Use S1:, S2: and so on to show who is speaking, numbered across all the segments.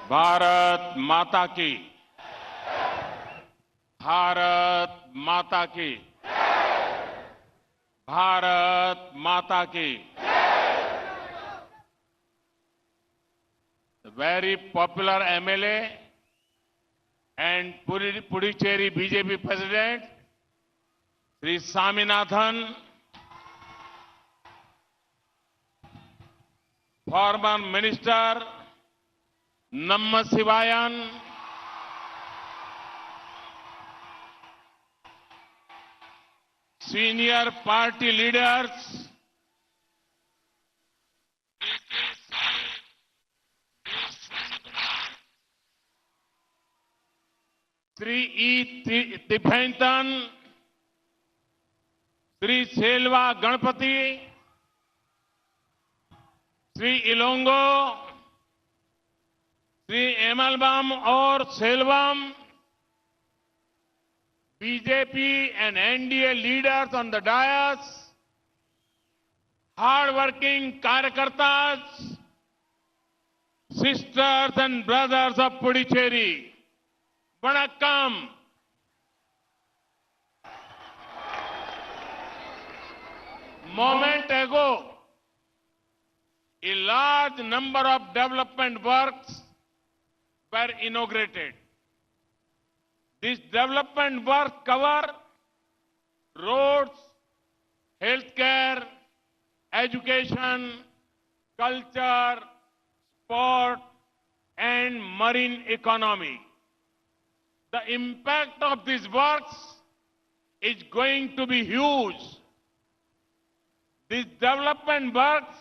S1: भारत माता की। भारत माता की। भारत माता की। The very popular MLA and Puducherry BJP President Sri Swaminathan, former Minister Namma Sivayan, senior party leaders, Sri E. Tiphainthan, Sri Selva Ganpati, Sri Ilongo, Sri Emalbam or Selvam, BJP and NDA leaders on the dais, hard-working Karyakartas, sisters and brothers of Puducherry, Vanakkam. Moment ago, a large number of development works were inaugurated. This development work cover roads, healthcare, education, culture, sport, and marine economy. The impact of these works is going to be huge. These development works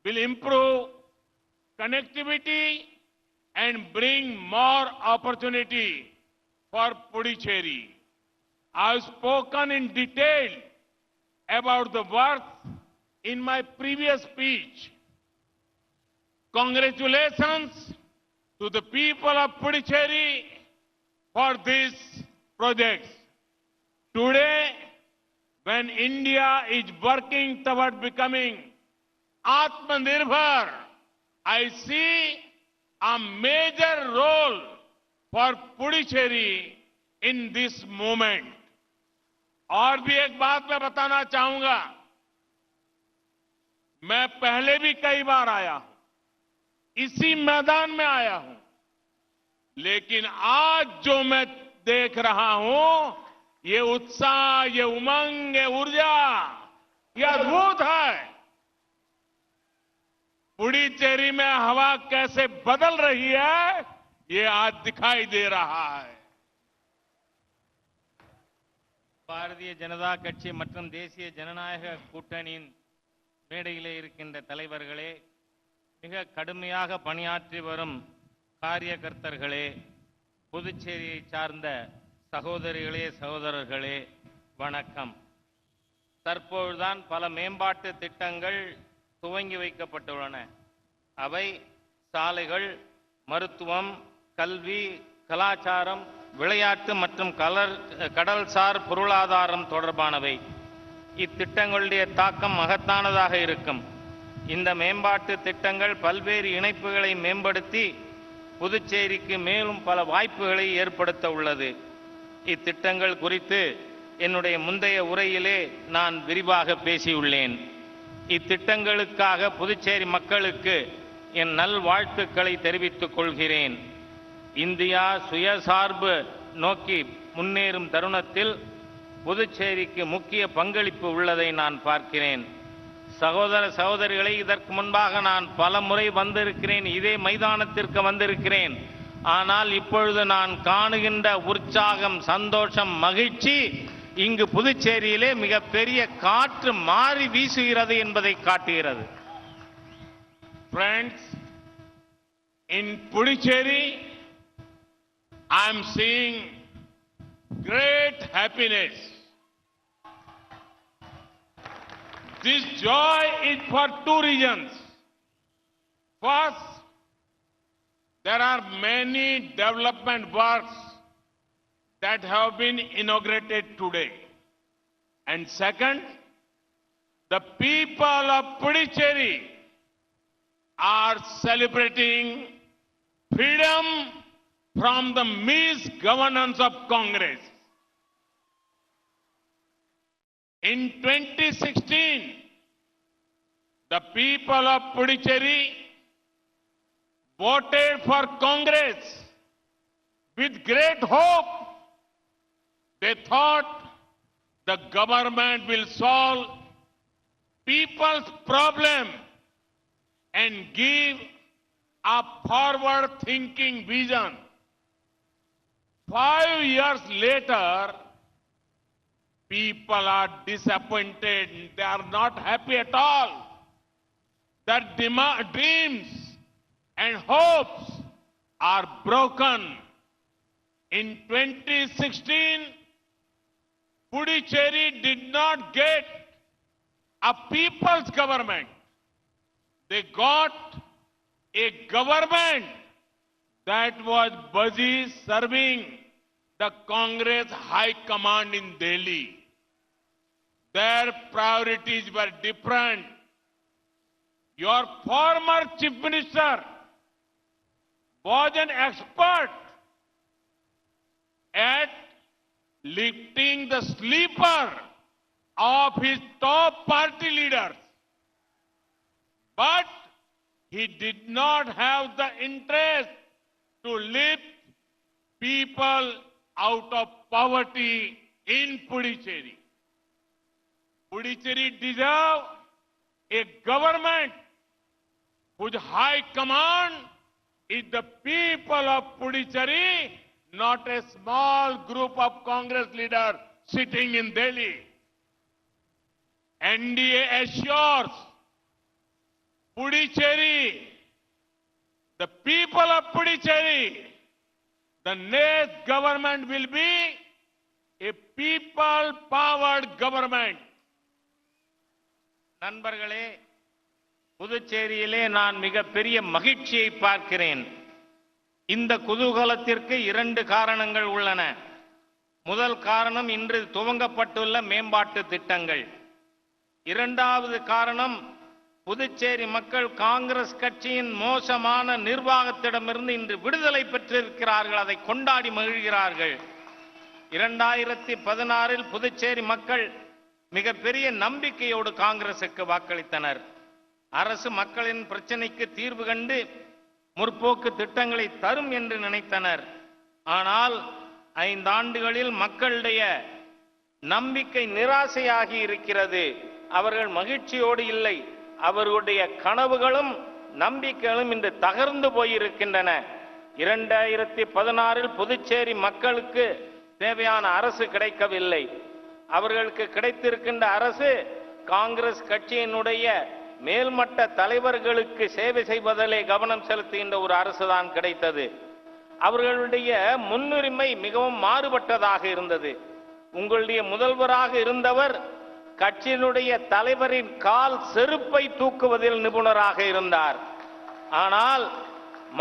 S1: will improve connectivity and bring more opportunity for Puducherry. I have spoken in detail about the work in my previous speech. Congratulations to the people of Puducherry for these projects. Today, when India is working toward becoming Atmanirbhar, I see a major role for Puducherry in this moment. और भी एक बात मैं बताना चाहूंगा, मैं पहले भी कई बार आया हूं, इसी मैदान में आया हूं, लेकिन आज जो मैं देख रहा हूं, ये उत्साह, ये उमंग, ये ऊर्जा, ये अद्भुत है। पुडुचेरी में हवा कैसे बदल रही है, ये आज दिखाई दे रहा है।
S2: பாரதிய ஜனதா கட்சி மற்றும் தேசிய ஜனநாயக கூட்டணியின் மேடையிலே இருக்கின்ற தலைவர்களே, மிக கடுமையாக பணியாற்றி வரும் காரியகர்த்தர்களே, புதுச்சேரியை சார்ந்த சகோதரிகளே, சகோதரர்களே, வணக்கம். தற்போதுதான் பல மேம்பாட்டு திட்டங்கள் துவங்கி வைக்கப்பட்டுள்ளன. அவை சாலைகள், மருத்துவம், கல்வி, கலாச்சாரம், விளையாட்டு மற்றும் கடல்சார் பொருளாதாரம் தொடர்பானவை. இத்திட்டங்களுடைய தாக்கம் மகத்தானதாக இருக்கும். இந்த மேம்பாட்டு திட்டங்கள் பல்வேறு இணைப்புகளை மேம்படுத்தி புதுச்சேரிக்கு மேலும் பல வாய்ப்புகளை ஏற்படுத்த உள்ளது. இத்திட்டங்கள் குறித்து என்னுடைய முந்தைய உரையிலே நான் விரிவாக பேசியுள்ளேன். இத்திட்டங்களுக்காக புதுச்சேரி மக்களுக்கு என் நல்வாழ்த்துக்களை தெரிவித்துக் கொள்கிறேன். இந்தியா சுயசார்பு நோக்கி முன்னேறும் தருணத்தில் புதுச்சேரிக்கு முக்கிய பங்களிப்பு உள்ளதை நான் பார்க்கிறேன். சகோதர சகோதரிகளை, இதற்கு முன்பாக நான் பல முறை வந்திருக்கிறேன், இதே மைதானத்திற்கு வந்திருக்கிறேன். ஆனால் இப்பொழுது நான் காணுகின்ற உற்சாகம், சந்தோஷம், மகிழ்ச்சி இங்கு புதுச்சேரியிலே மிகப்பெரிய காற்று மாறி வீசுகிறது என்பதை காட்டுகிறது.
S1: Friends, in Puducherry, I am seeing great happiness. This joy is for two reasons. First, there are many development works that have been inaugurated today. And second, the people of Puducherry are celebrating freedom from the misgovernance of Congress. In 2016, the people of Puducherry voted for Congress with great hope. They thought the government will solve people's problem and give a forward-thinking vision. 5 years later, people are disappointed. They are not happy at all. Their dreams and hopes are broken. In 2016, Puducherry did not get a people's government. They got a government that was busy serving the Congress High Command in Delhi. Their priorities were different. Your former Chief Minister was an expert at lifting the sleeper of his top party leaders. But he did not have the interest to lift people out of poverty in Puducherry. Puducherry deserves a government whose high command is the people of Puducherry, not a small group of Congress leaders sitting in Delhi. NDA assures Puducherry, the people of Puducherry, the next government will be a people-powered government.
S2: நண்பர்களே, புதுச்சேரியிலே நான் மிகப்பெரிய மகிழ்ச்சியை பார்க்கிறேன். இந்த குதூகலத்திற்கு 2 காரணங்கள் உள்ளன. முதல் காரணம் இன்று துவங்கப்பட்டுள்ள மேம்பாட்டு திட்டங்கள். இரண்டாவது காரணம் புதுச்சேரி மக்கள் காங்கிரஸ் கட்சியின் மோசமான நிர்வாகத்திடமிருந்து இன்று விடுதலை பெற்றிருக்கிறார்கள். அதை கொண்டாடி மகிழ்கிறார்கள். 2016இல் புதுச்சேரி மக்கள் மிகப்பெரிய நம்பிக்கையோடு காங்கிரசுக்கு வாக்களித்தனர். அரசு மக்களின் பிரச்சனைக்கு தீர்வு கண்டு முற்போக்கு திட்டங்களை தரும் என்று நினைத்தனர். ஆனால் 5 ஆண்டுகளில் மக்களுடைய நம்பிக்கை நிராசையாகி இருக்கிறது. அவர்கள் மகிழ்ச்சியோடு இல்லை. அவர்களுடைய கனவுகளும் நம்பிக்கைகளும் இன்று தகர்ந்து போயிருக்கின்றன. 2016இல் புதுச்சேரி மக்களுக்கு தேவையான அரசு கிடைக்கவில்லை. அவர்களுக்கு கிடைத்திருக்கின்ற அரசு காங்கிரஸ் கட்சியினுடைய மேல்மட்ட தலைவர்களுக்கு சேவை செய்வதிலே கவனம் செலுத்துகின்ற ஒரு அரசுதான் கிடைத்தது. அவர்களுடைய முன்னுரிமை மிகவும் மாறுபட்டதாக இருந்தது. உங்களுடைய முதல்வராக இருந்தவர் கட்சியினுடைய தலைவரின் கால் செருப்பை தூக்குவதில் நிபுணராக இருந்தார். ஆனால்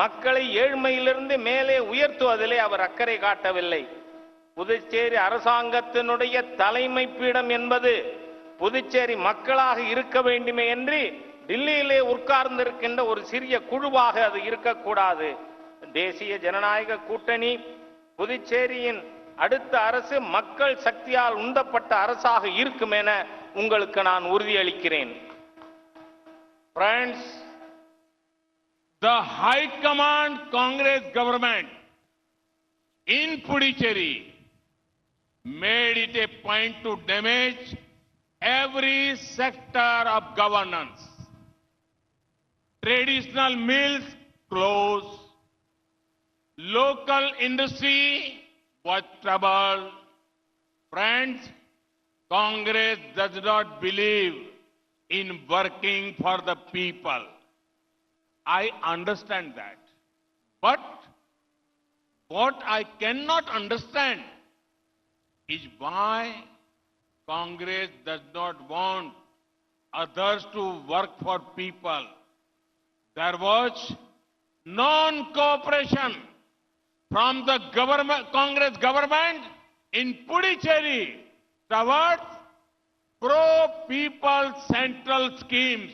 S2: மக்களை ஏழ்மையிலிருந்து மேலே உயர்த்துவதிலே அவர் அக்கறை காட்டவில்லை. புதுச்சேரி அரசாங்கத்தினுடைய தலைமை பீடம் என்பது புதுச்சேரி மக்களாக இருக்க வேண்டுமே என்று டில்லியிலே உட்கார்ந்திருக்கின்ற ஒரு சிறிய குழுவாக அது இருக்கக்கூடாது. தேசிய ஜனநாயக கூட்டணி புதுச்சேரியின் அடுத்த அரசு மக்கள் சக்தியால் உந்தப்பட்ட அரசாக இருக்கும் என உங்களுக்கு நான் உறுதியளிக்கிறேன்.
S1: Friends, the High Command Congress government in Puducherry made it a point to damage every sector of governance. Traditional mills closed, local industry was troubled. Friends, Congress does not believe in working for the people. I understand that. But what I cannot understand is why Congress does not want others to work for people. There was non-cooperation from the Congress government in Puducherry towards pro-people central schemes.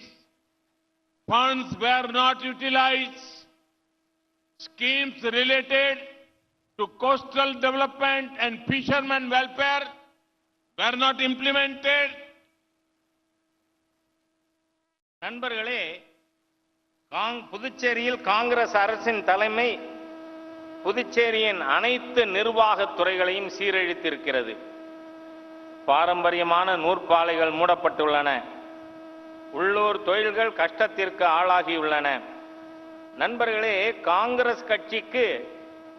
S1: Funds were not utilized. schemes related to coastal development and fishermen welfare were not implemented.
S2: நண்பர்களே, புதுச்சேரியில் காங்கிரஸ் அரசின் தலைமை புதுச்சேரியின் அனைத்து நிர்வாகத் துறைகளையும் சீரழித்திருக்கிறது. பாரம்பரியமான நூற்பாலைகள் மூடப்பட்டுள்ளன. உள்ளூர் தொழில்கள் கஷ்டத்திற்கு ஆளாகியுள்ளன. நண்பர்களே, காங்கிரஸ் கட்சிக்கு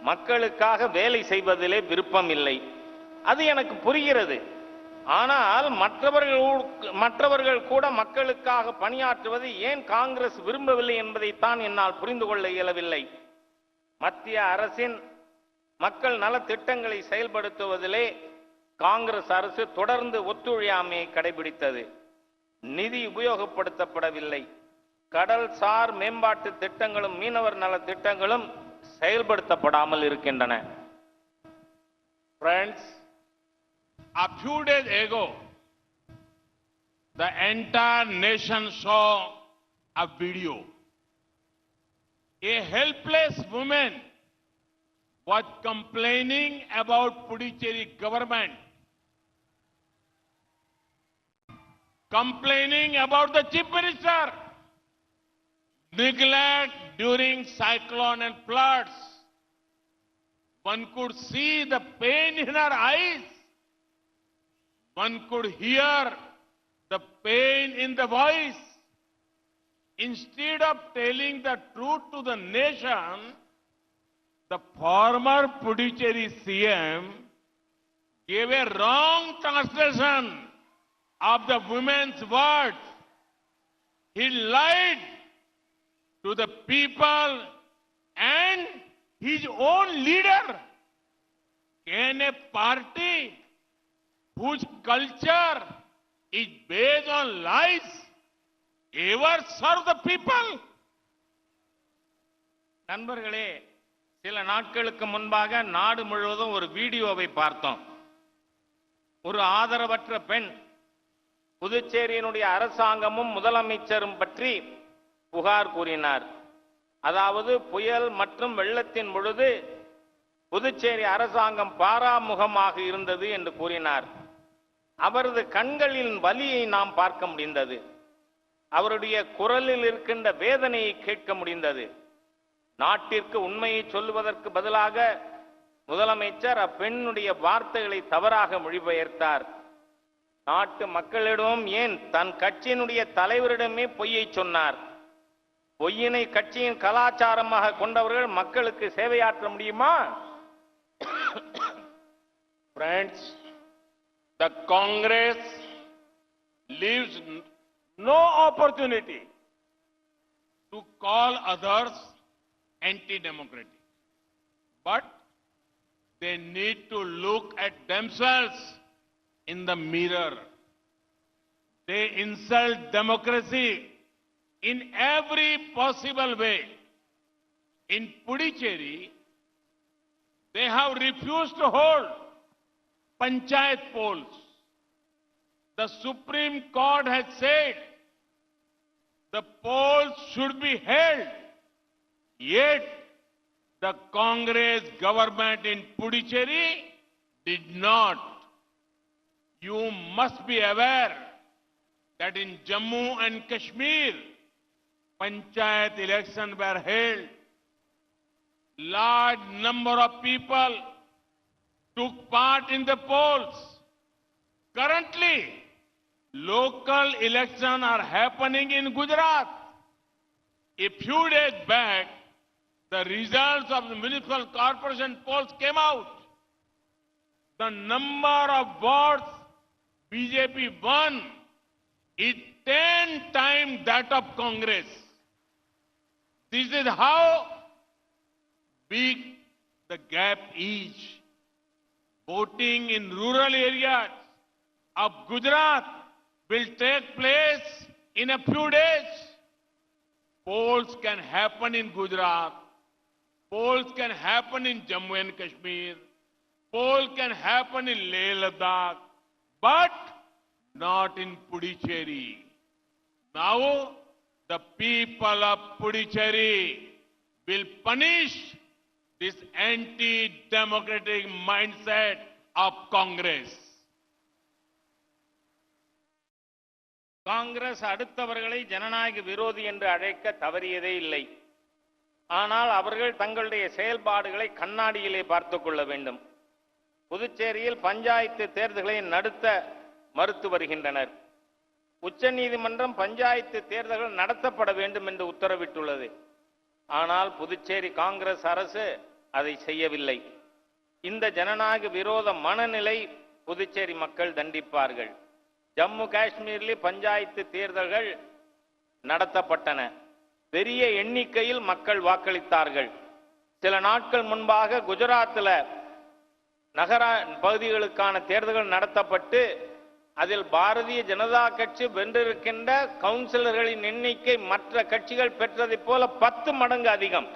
S2: மக்களுக்காக வேலை செய்வதிலே விருப்பம் இல்லை. அது எனக்கு புரிகிறது. ஆனால் மற்றவர்கள் கூட மக்களுக்காக பணியாற்றுவது ஏன் காங்கிரஸ் விரும்பவில்லை என்பதைத்தான் என்னால் புரிந்து கொள்ள இயலவில்லை. மத்திய அரசின் மக்கள் நல திட்டங்களை செயல்படுத்துவதிலே காங்கிரஸ் அரசு தொடர்ந்து ஒத்துழையாமையை கடைபிடித்தது. நிதி உபயோகப்படுத்தப்படவில்லை. கடல்சார் மேம்பாட்டு திட்டங்களும் மீனவர் நல திட்டங்களும் செயல்படுத்தப்படாமல் இருக்கின்றன.
S1: Friends, a few days ago, the entire nation saw a video. A helpless woman was complaining about Puducherry government, complaining about the chief minister, neglect during cyclone and floods. One could see the pain in her eyes. One could hear the pain in the voice. Instead of telling the truth to the nation, the former Puducherry CM gave a wrong translation of the women's words. He lied to the people and his own leader. Can a party whose culture is based on lies ever serve the people?
S2: நண்பர்களே, சில நாட்களுக்கு முன்பாக நாடு முழுவதும் ஒரு வீடியோவை பார்த்தோம். ஒரு ஆதரவற்ற பெண் புதுச்சேரியினுடைய அரசாங்கமும் முதலமைச்சரும் பற்றி புகார் கூறினார். அதாவது புயல் மற்றும் வெள்ளத்தின் பொழுது புதுச்சேரி அரசாங்கம் பாராமுகமாக இருந்தது என்று கூறினார். அவரது கண்களின் வலியை நாம் பார்க்க முடிந்தது. அவருடைய குரலில் இருக்கின்ற வேதனையை கேட்க முடிந்தது. நாட்டிற்கு உண்மையை சொல்லுவதற்கு பதிலாக முதலமைச்சர் அப்பெண்ணுடைய வார்த்தைகளை தவறாக மொழிபெயர்த்தார். நாட்டு மக்களிடம் ஏன் தன் கட்சியினுடைய தலைவரிடமே பொய்யை சொன்னார். பொய்யினை கட்சியின் கலாச்சாரமாக கொண்டவர்கள் மக்களுக்கு சேவையாற்ற முடியுமா?
S1: Friends, the Congress leaves no opportunity to call others anti-democratic. But they need to look at themselves in the mirror. They insult democracy in every possible way. In Puducherry, they have refused to hold panchayat polls. The Supreme Court has said the polls should be held. Yet, the Congress government in Puducherry did not. You must be aware that in Jammu and Kashmir, panchayat elections were held. Large number of people took part in the polls. Currently, local elections are happening in Gujarat. A few days back, the results of the municipal corporation polls came out. The number of votes BJP won is 10 times that of Congress. This is how big the gap is. Voting in rural areas of Gujarat will take place in a few days. Polls can happen in Gujarat. Polls can happen in Jammu and Kashmir. Polls can happen in Leh Ladakh, but not in Puducherry. Now, the people of Puducherry will punish this anti-democratic mindset of Congress.
S2: Congress அடுத்தவர்களை ஜனநாயக விரோதி என்று அழைக்க தவறியதே இல்லை. ஆனால் அவர்கள் தங்களுடைய செயல்பாடுகளை கண்ணாடியிலே பார்த்துக் கொள்ள வேண்டும். புதுச்சேரியில் பஞ்சாயத்து தேர்தல்களை நடத்த மறுத்து வருகின்றனர். உச்சநீதிமன்றம் பஞ்சாயத்து தேர்தல்கள் நடத்தப்பட வேண்டும் என்று உத்தரவிட்டுள்ளது. ஆனால் புதுச்சேரி காங்கிரஸ் அரசு அதை செய்யவில்லை. இந்த ஜனநாயக விரோத மனநிலை புதுச்சேரி மக்கள் தண்டிப்பார்கள். ஜம்மு காஷ்மீரில் பஞ்சாயத்து தேர்தல்கள் நடத்தப்பட்டன. பெரிய எண்ணிக்கையில் மக்கள் வாக்களித்தார்கள். சில நாட்கள் முன்பாக குஜராத்தில் நகர பகுதிகளுக்கான தேர்தல்கள் நடத்தப்பட்டு அதில் பாரதிய ஜனதா கட்சி வென்றிருக்கின்ற கவுன்சிலர்களின் எண்ணிக்கை மற்ற கட்சிகள் பெற்றதைப் போல 10 மடங்கு அதிகம்.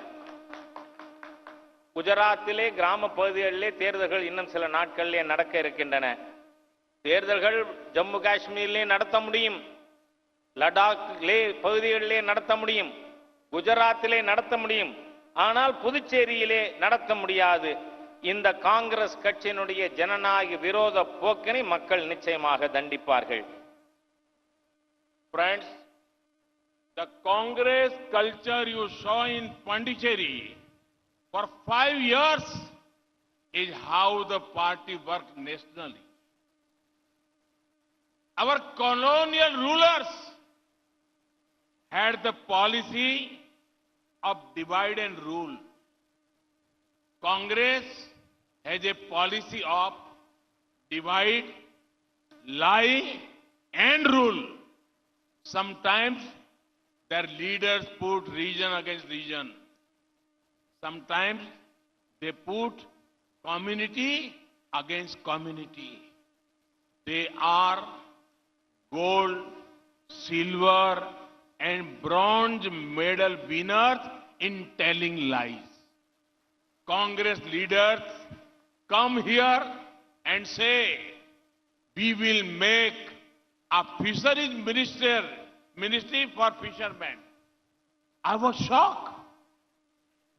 S2: குஜராத்திலே கிராம பகுதிகளிலே தேர்தல்கள் இன்னும் சில நாட்களிலே நடக்க இருக்கின்றன. தேர்தல்கள் ஜம்மு காஷ்மீரிலே நடத்த முடியும், லடாக்கிலே பகுதிகளிலே நடத்த முடியும், குஜராத்திலே நடத்த முடியும். ஆனால் புதுச்சேரியிலே நடத்த முடியாது. இந்த காங்கிரஸ் கட்சியினுடைய ஜனநாயக விரோத போக்கினை மக்கள் நிச்சயமாக தண்டிப்பார்கள்.
S1: Friends, the Congress culture you saw in Pondicherry for 5 years is how the party worked nationally. Our colonial rulers had the policy of divide and rule. Congress has a policy of divide, lie and rule. Sometimes their leaders put region against region. Sometimes they put community against community. They are gold, silver and bronze medal winners in telling lies. Congress leaders come here and say, we will make a fisheries ministry for fishermen. I was shocked.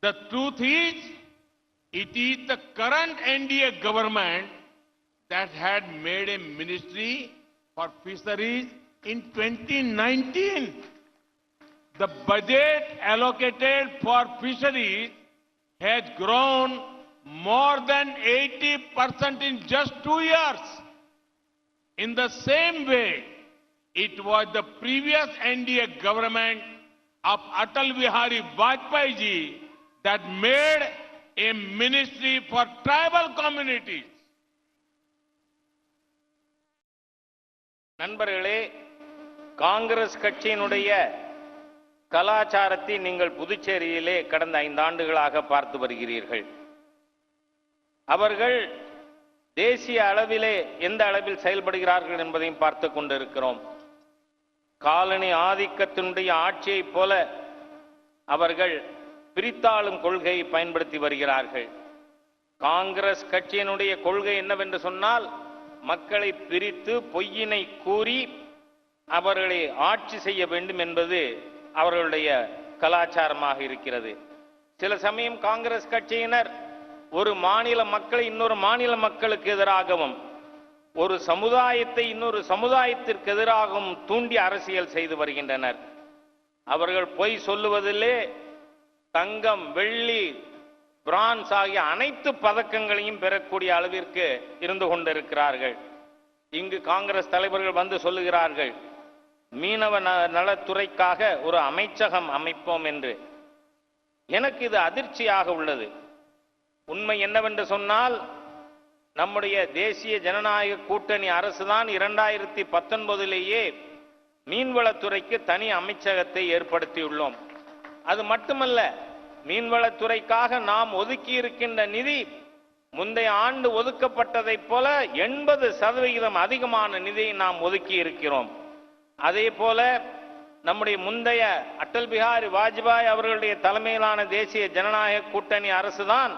S1: The truth is, it is the current NDA government that had made a ministry for fisheries in 2019. The budget allocated for fisheries has grown more than 80% in just 2 years. In the same way, it was the previous NDA government of Atal Bihari Vajpayee ji that made a ministry for tribal communities.
S2: நண்பர்களே, காங்கிரஸ் கட்சியினுடைய கலாச்சாரத்தை நீங்கள் புதுச்சேரியிலே கடந்த 5 ஆண்டுகளாக பார்த்து வருகிறீர்கள். அவர்கள் தேசிய அளவிலே எந்த அளவில் செயல்படுகிறார்கள் என்பதையும் பார்த்து கொண்டிருக்கிறோம். காலனி ஆதிக்கத்தினுடைய ஆட்சியைப் போல அவர்கள் பிரித்தாளும் கொள்கையை பயன்படுத்தி வருகிறார்கள். காங்கிரஸ் கட்சியினுடைய கொள்கை என்னவென்று சொன்னால், மக்களை பிரித்து பொய்யினை கூறி அவர்களை ஆட்சி செய்ய வேண்டும் என்பது அவர்களுடைய கலாச்சாரமாக இருக்கிறது. சில சமயம் காங்கிரஸ் கட்சியினர் ஒரு மாநில மக்களை இன்னொரு மாநில மக்களுக்கு எதிராகவும், ஒரு சமுதாயத்தை இன்னொரு சமுதாயத்திற்கு எதிராகவும் தூண்டி அரசியல் செய்து வருகின்றனர். அவர்கள் பொய் சொல்லுவதிலே தங்கம், வெள்ளி, பிரான்ஸ் ஆகிய அனைத்து பதக்கங்களையும் பெறக்கூடிய அளவிற்கு இருந்து கொண்டிருக்கிறார்கள். இங்கு காங்கிரஸ் தலைவர்கள் வந்து சொல்லுகிறார்கள், மீனவ நலத்துறைக்காக ஒரு அமைச்சகம் அமைப்போம் என்று. எனக்கு இது அதிர்ச்சியாக உள்ளது. உண்மை என்னவென்று சொன்னால், நம்முடைய தேசிய ஜனநாயக கூட்டணி அரசுதான் 2019 மீன்வளத்துறைக்கு தனி அமைச்சகத்தை ஏற்படுத்தியுள்ளோம். அது மட்டுமல்ல, மீன்வளத்துறைக்காக நாம் ஒதுக்கி இருக்கின்ற நிதி முந்தைய ஆண்டு ஒதுக்கப்பட்டதைப் போல 80% அதிகமான நிதியை நாம் ஒதுக்கி இருக்கிறோம். அதே போல நம்முடைய முந்தைய அடல் பிஹாரி வாஜ்பாய் அவர்களுடைய தலைமையிலான தேசிய ஜனநாயக கூட்டணி அரசுதான்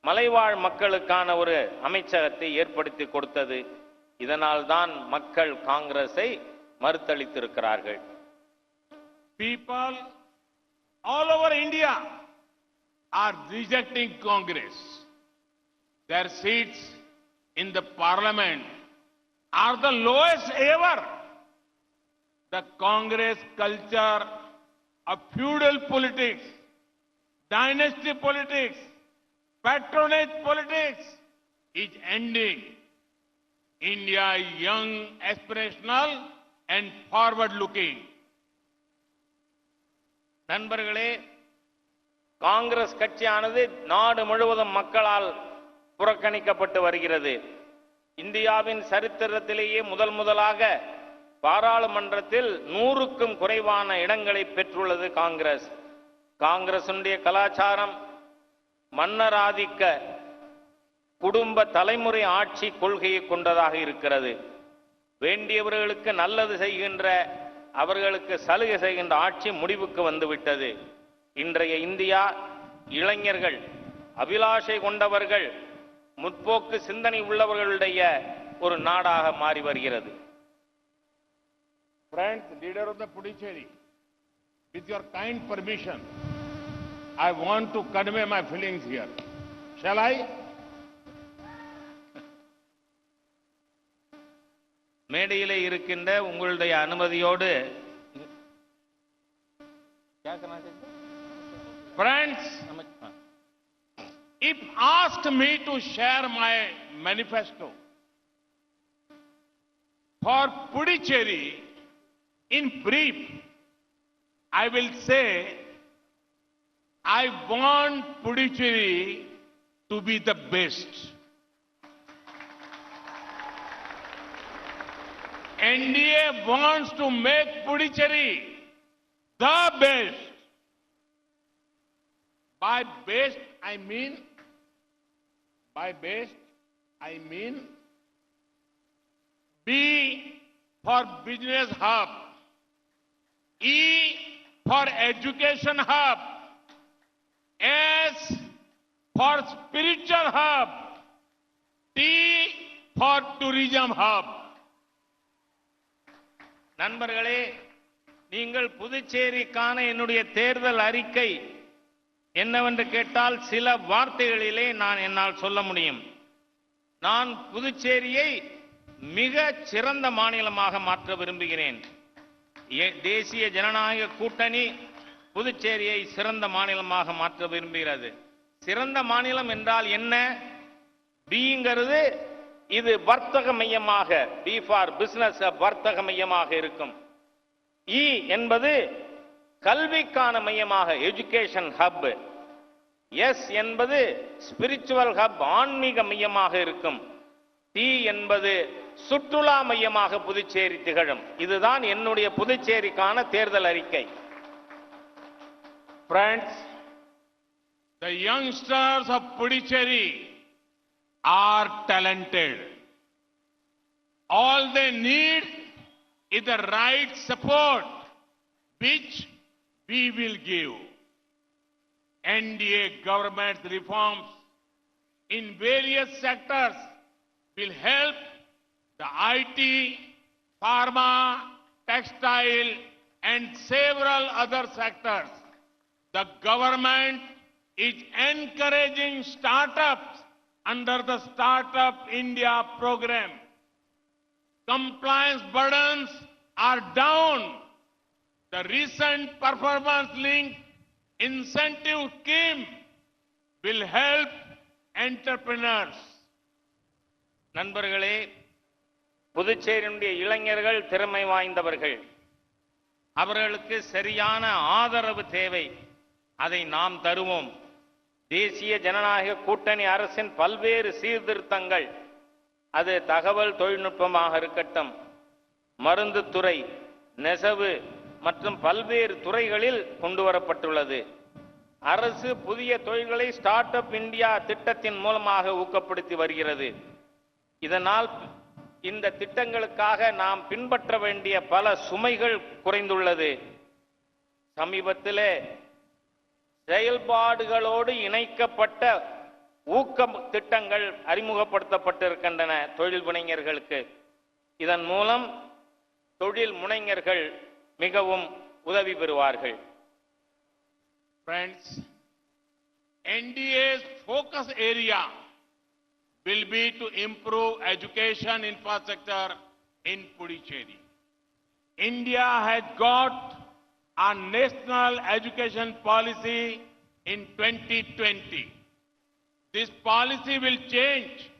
S2: மலைவாழ் மக்களுக்கான ஒரு அமைச்சகத்தை ஏற்படுத்தி கொடுத்தது. இதனால் தான் மக்கள் காங்கிரஸை மறுத்தளித்திருக்கிறார்கள்.
S1: People all over India are rejecting Congress. Their seats in the parliament are the lowest ever. The Congress culture of feudal politics, dynasty politics, patronage politics is ending. India is young, aspirational and forward looking.
S2: நண்பர்களே, காங்கிரஸ் கட்சியானது நாடு முழுவதும் மக்களால் புறக்கணிக்கப்பட்டு வருகிறது. இந்தியாவின் சரித்திரத்திலேயே முதலாக பாராளுமன்றத்தில் 100க்கும் குறைவான இடங்களை பெற்றுள்ளது காங்கிரஸ். காங்கிரசுடைய கலாச்சாரம் மன்னராதிக்க குடும்ப தலைமுறை ஆட்சி கொள்கையை கொண்டதாக இருக்கிறது. வேண்டியவர்களுக்கு நல்லது செய்கின்ற, அவர்களுக்கு சலுகை செய்கின்ற ஆட்சி முடிவுக்கு வந்துவிட்டது. இன்றைய இந்தியா இளைஞர்கள், அபிலாஷை கொண்டவர்கள், முற்போக்கு சிந்தனை உள்ளவர்களுடைய ஒரு நாடாக மாறி வருகிறது.
S1: Friends, leader of the Puducherry, with your kind permission, I want to convey my feelings here. Shall I?
S2: மேடையிலே இருக்கின்ற உங்களுடைய அனுமதியோடு
S1: Friends, if asked me to share my manifesto for Puducherry in brief, I will say I want Puducherry to be the best. NDA wants to make Puducherry the best. By best, I mean B for business hub, E for education hub, S for spiritual hub, T for tourism hub.
S2: நண்பர்களே, நீங்கள் புதுச்சேரிக்கான என்னுடைய தேர்தல் அறிக்கை என்னவென்று கேட்டால் சில வார்த்தைகளிலே என்னால் சொல்ல முடியும். நான் புதுச்சேரியை மிக சிறந்த மாநிலமாக மாற்ற விரும்புகிறேன். தேசிய ஜனநாயக கூட்டணி புதுச்சேரியை சிறந்த மாநிலமாக மாற்ற விரும்புகிறது. சிறந்த மாநிலம் என்றால் என்ன? பிங்கிறது இது வர்த்தக மையமாக, பி ஃபார் பிசினஸ், வர்த்தக மையமாக இருக்கும். இ என்பது கல்விக்கான மையமாக, எஜுகேஷன் ஹப். எஸ் என்பது ஸ்பிரிச்சுவல் ஹப், ஆன்மீக மையமாக இருக்கும். டி என்பது சுற்றுலா மையமாக புதுச்சேரி திகழும். இதுதான் என்னுடைய புதுச்சேரிக்கான தேர்தல் அறிக்கை.
S1: Friends, the youngsters of Puducherry are talented. All they need is the right support, which we will give. NDA government's reforms in various sectors will help the IT, pharma, textile, and several other sectors. The government is encouraging startups under the Startup India program. Compliance burdens are down. The recent performance-linked incentive scheme will help entrepreneurs.
S2: நண்பர்களே, புதுச்சேரியினுடைய இளைஞர்கள் திறமை வாய்ந்தவர்கள். அவர்களுக்கு சரியான ஆதரவு தேவை. அதை நாம் தருவோம். தேசிய ஜனநாயக கூட்டணி அரசின் பல்வேறு சீர்திருத்தங்கள், அது தகவல் தொழில்நுட்பமாக இருக்கட்டும், மருந்து துறை, நெசவு மற்றும் பல்வேறு துறைகளில் கொண்டு வரப்பட்டுள்ளது. அரசு புதிய தொழில்களை ஸ்டார்ட் அப் இந்தியா திட்டத்தின் மூலமாக ஊக்கப்படுத்தி வருகிறது. இதனால் இந்த திட்டங்களுக்காக நாம் பின்பற்ற வேண்டிய பல சுமைகள் குறைந்துள்ளது. சமீபத்திலே செயல்பாடுகளோடு இணைக்கப்பட்ட ஊக்க திட்டங்கள் அறிமுகப்படுத்தப்பட்டிருக்கின்றன தொழில் முனைஞர்களுக்கு. இதன் மூலம் தொழில் முனைஞர்கள் மிகவும் உதவி பெறுவார்கள்.
S1: Friends, NDA's focus area will be to improve education infrastructure in Puducherry. India has got a national education policy in 2020. This policy will change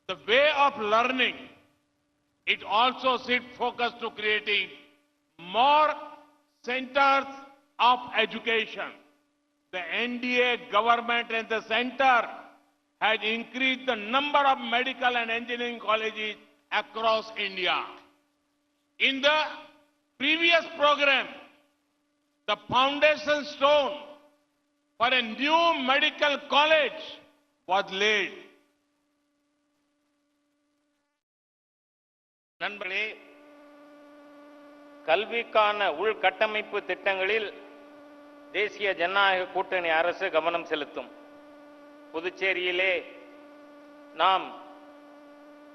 S1: the way of learning. It also shifts focus to creating more centers of education. The NDA government and the center has increased the number of medical and engineering colleges across India. In the previous program, the foundation stone for a new medical college was laid.
S2: நண்பர்களே, கல்விக்கான உள்கட்டமைப்பு திட்டங்களில் தேசிய ஜனநாயக கூட்டணி அரசு கவனம் செலுத்தும். புதுச்சேரியிலே நாம்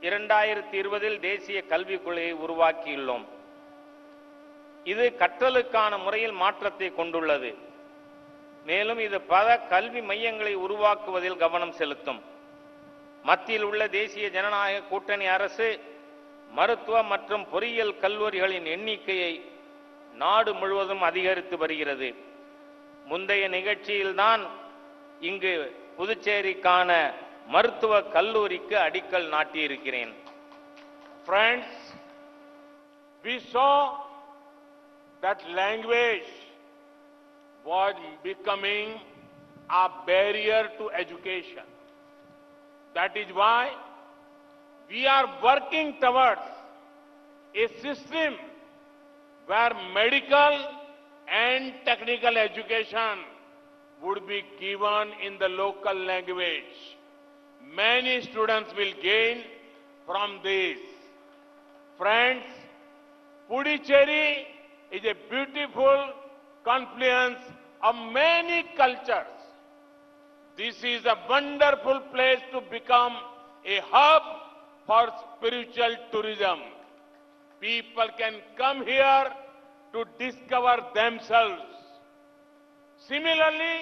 S2: 2020 தேசிய கல்விக் கொள்கையை உருவாக்கியுள்ளோம். இது கற்றலுக்கான முறையில் மாற்றத்தை கொண்டுள்ளது. மேலும் இது பல கல்வி மையங்களை உருவாக்குவதில் கவனம் செலுத்தும். மத்தியில் உள்ள தேசிய ஜனநாயக கூட்டணி அரசு மருத்துவ மற்றும் பொறியியல் கல்லூரிகளின் எண்ணிக்கையை நாடு முழுவதும் அதிகரித்து வருகிறது. முந்தைய நிகழ்ச்சியில்தான் இங்கு புதுச்சேரிக்கான மருத்துவ கல்லூரிக்கு அடிக்கல் நாட்டியிருக்கிறேன்.
S1: Friends, we saw that language was becoming a barrier to education. That is why we are working towards a system where medical and technical education would be given in the local language. Many students will gain from this. Friends, Puducherry is a beautiful confluence of many cultures. This is a wonderful place to become a hub for spiritual tourism. People can come here to discover themselves. Similarly,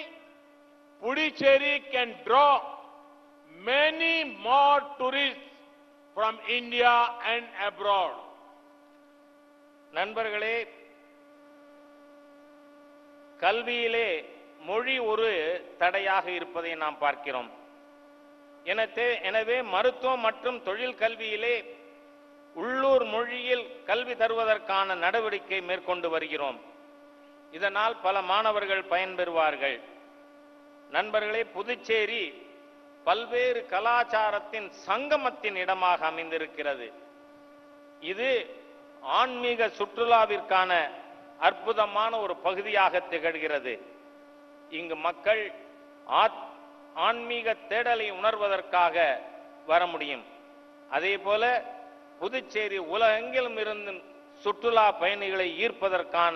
S1: Puducherry can draw many more tourists from India and abroad.
S2: நண்பர்களே, கல்வியிலே மொழி ஒரு தடையாக இருப்பதை நாம் பார்க்கிறோம். எனவே மருத்துவம் மற்றும் தொழில் கல்வியிலே உள்ளூர் மொழியில் கல்வி தருவதற்கான நடவடிக்கை மேற்கொண்டு வருகிறோம். இதனால் பல மாணவர்கள் பயன்பெறுவார்கள். நண்பர்களே, புதுச்சேரி பல்வேறு கலாச்சாரத்தின் சங்கமத்தின் இடமாக அமைந்திருக்கிறது. இது ஆன்மீக சுற்றுலாவிற்கான அற்புதமான ஒரு பகுதியாக திகழ்கிறது. இங்கு மக்கள் ஆன்மீக தேடலை உணர்வதற்காக வர முடியும். அதே போல புதுச்சேரி உலகெங்கிலும் இருந்து சுற்றுலா பயணிகளை ஈர்ப்பதற்கான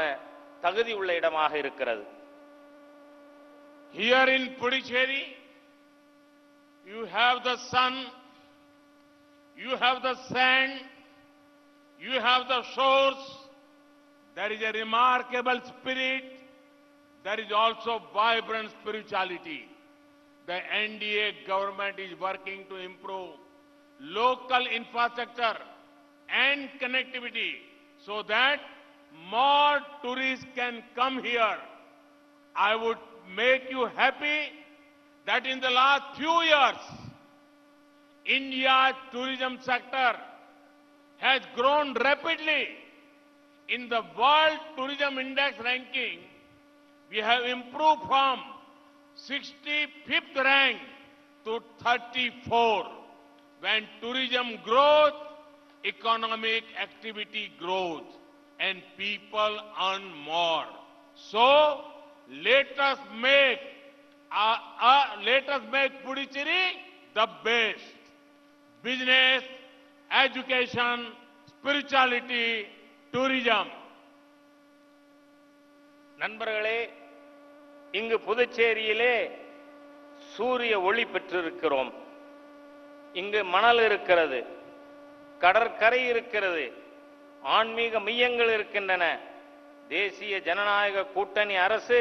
S2: தகுதி உள்ள இடமாக இருக்கிறது.
S1: Here in Puducherry, you have the sun, you have the sand, you have the shores. There is a remarkable spirit. There is also vibrant spirituality. The NDA government is working to improve local infrastructure and connectivity so that more tourists can come here. I would make you happy that in the last few years, India's tourism sector has grown rapidly. In the World Tourism Index ranking, we have improved from 65th rank to 34. When tourism grows, economic activity grows and people earn more. So let us make Puducherry the best. Business, education, spirituality, tourism.
S2: நண்பர்களே, இங்கு புதுச்சேரியிலே சூரிய ஒளி பெற்றிருக்கிறோம். இங்கு மணல் இருக்கிறது, கடற்கரை இருக்கிறது, ஆன்மீக மையங்கள் இருக்கின்றன. தேசிய ஜனநாயக கூட்டணி அரசு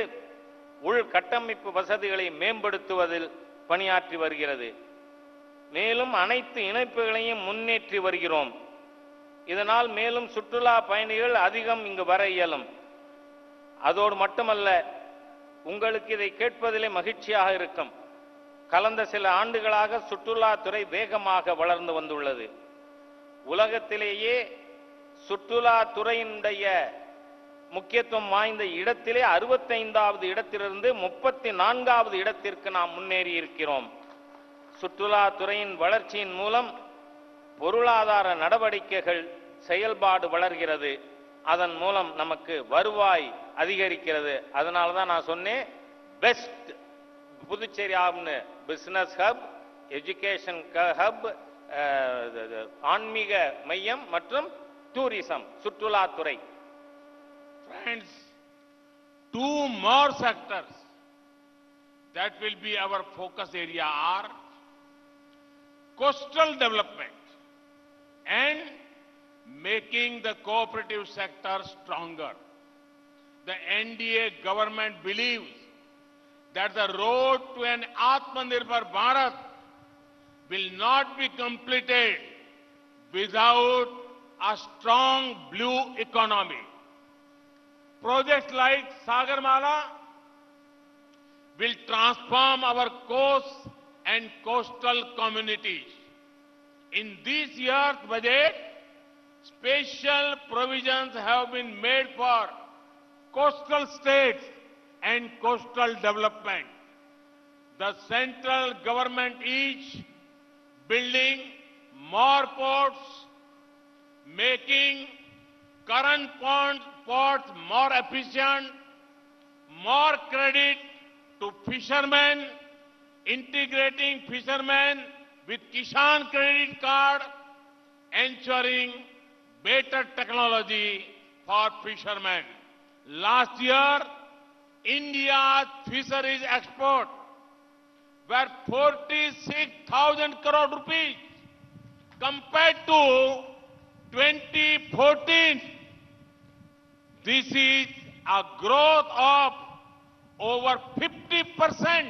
S2: உள்கட்டமைப்பு வசதிகளை மேம்படுத்துவதில் பணியாற்றி வருகிறது. மேலும் அனைத்து இணைப்புகளையும் முன்னேற்றி வருகிறோம். இதனால் மேலும் சுற்றுலா பயணிகள் அதிகம் இங்கு வர இயலும். அதோடு மட்டுமல்ல, உங்களுக்கு இதை கேட்பதிலே மகிழ்ச்சியாக இருக்கும். கடந்த சில ஆண்டுகளாக சுற்றுலாத்துறை வேகமாக வளர்ந்து வந்துள்ளது. உலகத்திலேயே சுற்றுலாத்துறையினுடைய முக்கியத்துவம் வாய்ந்த இடத்திலே 65வது இடத்திலிருந்து 34வது இடத்திற்கு நாம் முன்னேறி இருக்கிறோம். சுற்றுலாத்துறையின் வளர்ச்சியின் மூலம் பொருளாதார நடவடிக்கைகள் செயல்பாடு வளர்கிறது. அதன் மூலம் நமக்கு வருவாய் அதிகரிக்கிறது. அதனால தான் நான் சொன்னேன், பெஸ்ட் புதுச்சேரி ஆப்னு பிசினஸ் ஹப், எஜுகேஷன் ஹப், ஆன்மீக மையம் மற்றும் டூரிசம் சுற்றுலாத்துறை.
S1: Friends, two more sectors that will be our focus area are coastal development and making the cooperative sector stronger. The NDA government believes that the road to an Atmanirbhar Bharat will not be completed without a strong blue economy. Projects like Sagarmala will transform our coasts and coastal communities. In this year's budget, special provisions have been made for coastal states and coastal development. The central government is building more ports, making current ports more efficient, more credit to fishermen, integrating fishermen with Kishan credit card, ensuring better technology for fishermen. Last year, India's fisheries export were 46,000 crore rupees compared to 2014. This is a growth of over 50%.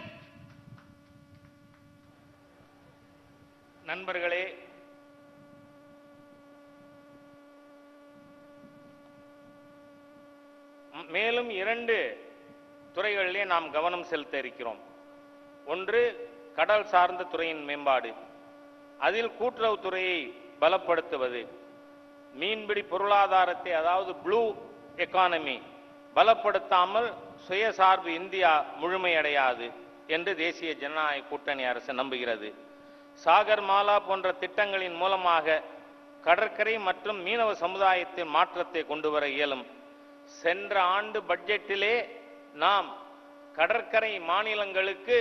S2: நண்பர்களே, மேலும் 2 துறைகளிலே நாம் கவனம் செலுத்த இருக்கிறோம். ஒன்று, கடல் சார்ந்த துறையின் மேம்பாடு. அதில் கூட்டுறவுத்துறையை பலப்படுத்துவது. மீன்பிடி பொருளாதாரத்தை, அதாவது ப்ளூ எக்கானமி பலப்படுத்தாமல் சுயசார்பு இந்தியா முழுமையடையாது என்று தேசிய ஜனநாயக கூட்டணி அரசு நம்புகிறது. சாகர் மாலா போன்ற திட்டங்களின் மூலமாக கடற்கரை மற்றும் மீனவ சமுதாயத்தின் மாற்றத்தை கொண்டு வர இயலும். சென்ற ஆண்டு பட்ஜெட்டிலே நாம் கடற்கரை மாநிலங்களுக்கு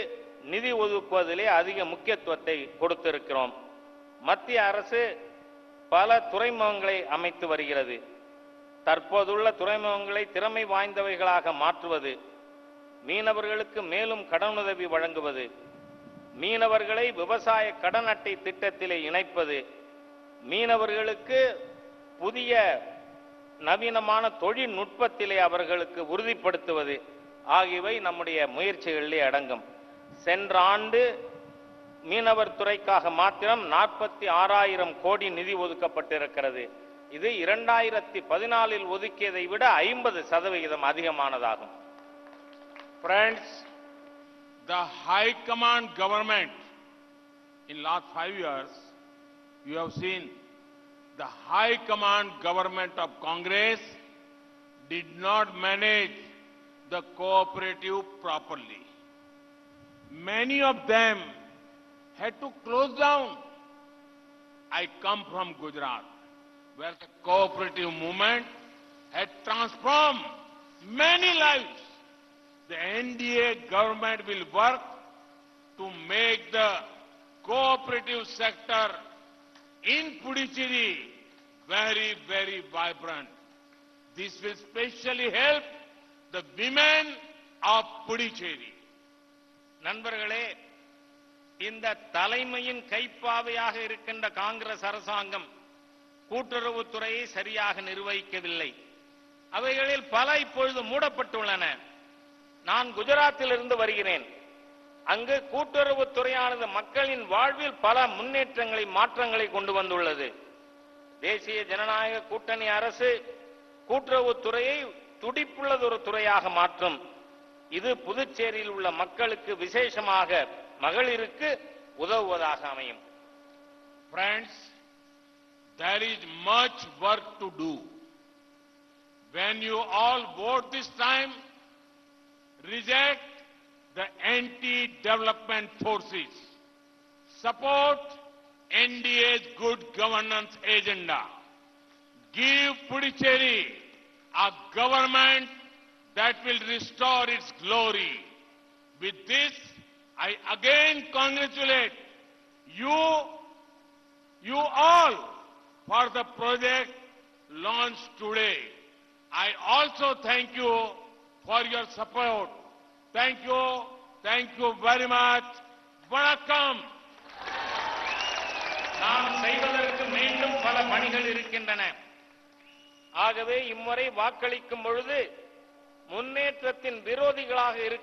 S2: நிதி ஒதுக்குவதிலே அதிக முக்கியத்துவத்தை கொடுத்திருக்கிறோம். மத்திய அரசு பல துறைமுகங்களை அமைத்து வருகிறது. தற்போதுள்ள துறைமுகங்களை திறமை வாய்ந்தவைகளாக மாற்றுவது, மீனவர்களுக்கு மேலும் கடனுதவி வழங்குவது, மீனவர்களை விவசாய கடன் அட்டை திட்டத்திலே இணைப்பது, மீனவர்களுக்கு புதிய நவீனமான தொழில்நுட்பத்திலே அவர்களுக்கு உறுதிப்படுத்துவது ஆகியவை நம்முடைய முயற்சிகளிலே அடங்கும். சென்ற ஆண்டு மீனவர் துறைக்காக மாத்திரம் 46,000 கோடி நிதி ஒதுக்கப்பட்டிருக்கிறது. இது 2014 ஒதுக்கியதை விட 50% அதிகமானதாகும்.
S1: Friends, the High Command government in last 5 years, you have seen the High Command government of Congress did not manage the cooperative properly. Many of them had to close down. I come from Gujarat, where the cooperative movement had transformed many lives. The NDA government will work to make the cooperative sector in Puducherry very, very vibrant. This will especially help the women of Puducherry. நண்பர்களே, இந்த தலைமையின் கைப்பாவையாக இருக்கின்ற காங்கிரஸ் அரசாங்கம் கூட்டுறவுத்துறையை சரியாக நிர்வகிக்கவில்லை. அவைகளில் பல இப்பொழுது மூடப்பட்டுள்ளன.
S2: நான் குஜராத்திலிருந்து வருகிறேன். அங்கு கூட்டுறவுத் துறையானது மக்களின் வாழ்வில் பல முன்னேற்றங்களை மாற்றங்களை கொண்டு வந்துள்ளது. தேசிய ஜனநாயக கூட்டணி அரசு கூட்டுறவுத் துறையை துடிப்புள்ளதொரு துறையாக மாற்றும். இது புதுச்சேரியில் உள்ள மக்களுக்கு விசேஷமாக மகளிருக்கு உதவுவதாக அமையும்.
S1: Friends, there is much work to do. When you all vote this time, reject the anti-development forces. Support NDA's good governance agenda. Give Puducherry a government that will restore its glory. With this, I again congratulate you all for the project launched today. I also thank you for your support. Thank you very much. Vanakkam.
S2: நாம் செய்வதற்கு மீண்டும் பல பணிகள் இருக்கின்றன. ஆகவே இம்முறை வாக்களிக்கும் பொழுது முன்னேற்றத்தின் விரோதிகளாக இருக்க